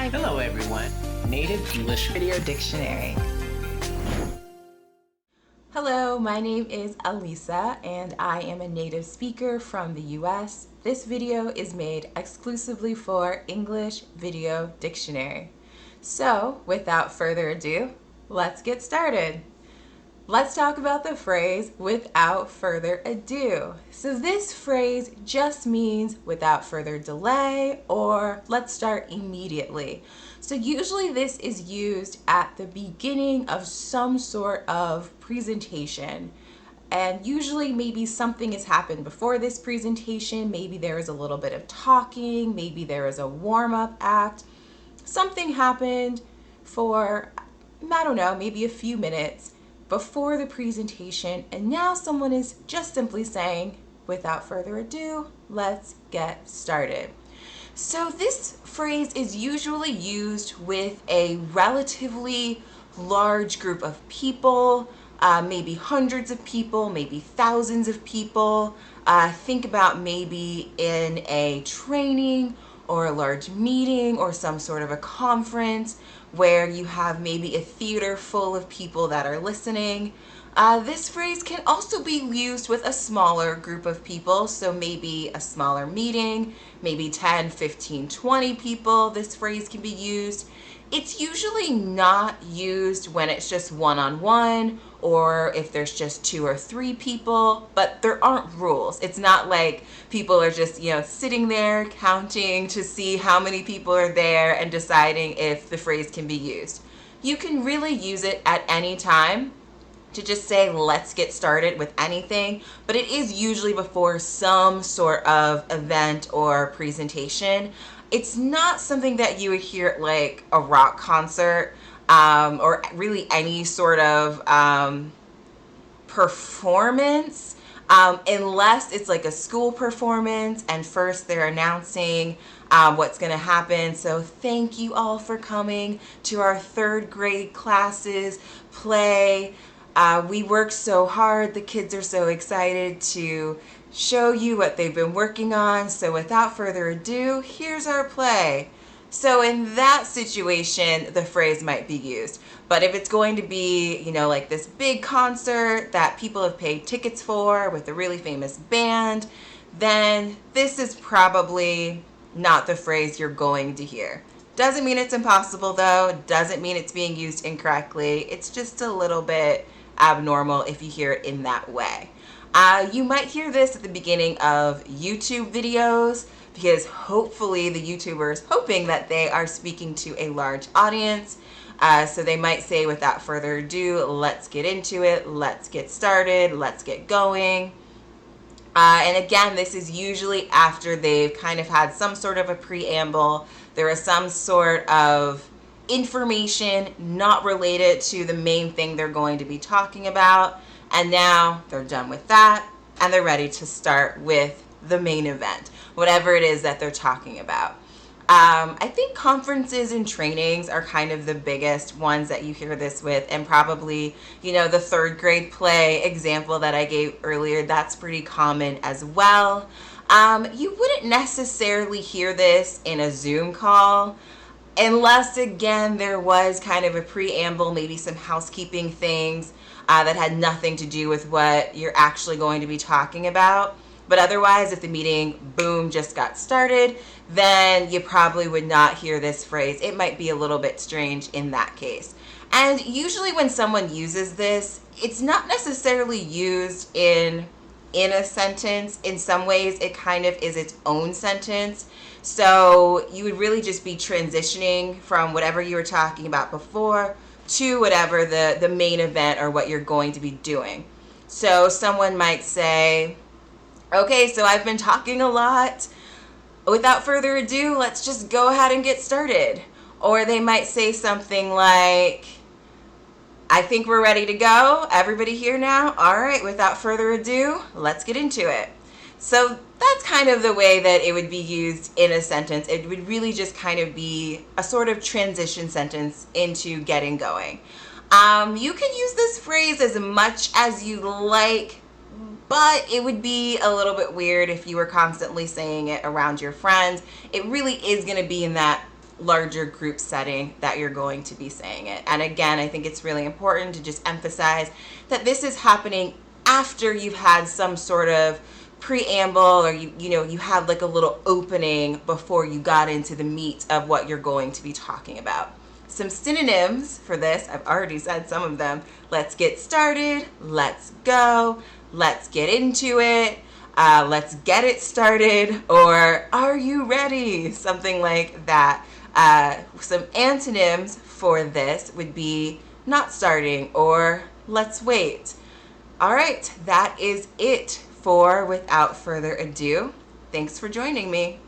Hello everyone. Native English Video Dictionary. Hello, my name is Alisa and I am a native speaker from the US. This video is made exclusively for English Video Dictionary. So, without further ado, let's get started. Let's talk about the phrase without further ado. So this phrase just means without further delay or let's start immediately. So usually this is used at the beginning of some sort of presentation. And usually maybe something has happened before this presentation. Maybe there is a little bit of talking. Maybe there is a warm-up act. Something happened for, I don't know, maybe a few minutes before the presentation, and now someone is just simply saying, without further ado, let's get started. So this phrase is usually used with a relatively large group of people, maybe hundreds of people, maybe thousands of people. Think about maybe in a training or a large meeting or some sort of a conference where you have maybe a theater full of people that are listening. This phrase can also be used with a smaller group of people, so maybe a smaller meeting, maybe 10, 15, 20 people, this phrase can be used. It's usually not used when it's just one-on-one or if there's just 2 or 3 people, but there aren't rules. It's not like people are just, sitting there counting to see how many people are there and deciding if the phrase can be used. You can really use it at any time to just say, let's get started with anything, but it is usually before some sort of event or presentation. It's not something that you would hear at like a rock concert or really any sort of performance, unless it's like a school performance and first they're announcing what's going to happen. So thank you all for coming to our 3rd grade classes play. We worked so hard. The kids are so excited to show you what they've been working on. So without further ado, here's our play. So in that situation, the phrase might be used. But if it's going to be, like this big concert that people have paid tickets for with a really famous band, then this is probably not the phrase you're going to hear. Doesn't mean it's impossible though. Doesn't mean it's being used incorrectly. It's just a little bit abnormal if you hear it in that way. You might hear this at the beginning of YouTube videos because hopefully the YouTuber is hoping that they are speaking to a large audience. So they might say, without further ado, let's get into it, let's get started, let's get going. And again, this is usually after they've kind of had some sort of a preamble. There is some sort of information not related to the main thing they're going to be talking about. And now they're done with that and they're ready to start with the main event, whatever it is that they're talking about. I think conferences and trainings are kind of the biggest ones that you hear this with, and probably, the 3rd grade play example that I gave earlier, that's pretty common as well. You wouldn't necessarily hear this in a Zoom call unless, again, there was kind of a preamble, maybe some housekeeping things that had nothing to do with what you're actually going to be talking about. But otherwise, if the meeting, boom, just got started, then you probably would not hear this phrase. It might be a little bit strange in that case. And usually when someone uses this, it's not necessarily used in a sentence. In some ways, it kind of is its own sentence. So you would really just be transitioning from whatever you were talking about before to whatever the main event or what you're going to be doing. So someone might say, okay, so I've been talking a lot. Without further ado, let's just go ahead and get started. Or they might say something like, I think we're ready to go. Everybody here now? All right, without further ado, let's get into it. So that's kind of the way that it would be used in a sentence. It would really just kind of be a sort of transition sentence into getting going. You can use this phrase as much as you like, but it would be a little bit weird if you were constantly saying it around your friends. It really is going to be in that larger group setting that you're going to be saying it. And again, I think it's really important to just emphasize that this is happening after you've had some sort of preamble, or you had like a little opening before you got into the meat of what you're going to be talking about. Some synonyms for this, I've already said some of them. Let's get started, let's go, let's get into it, let's get it started, or are you ready? Something like that. Some antonyms for this would be not starting or let's wait. All right, that is it for Without Further Ado. Thanks for joining me.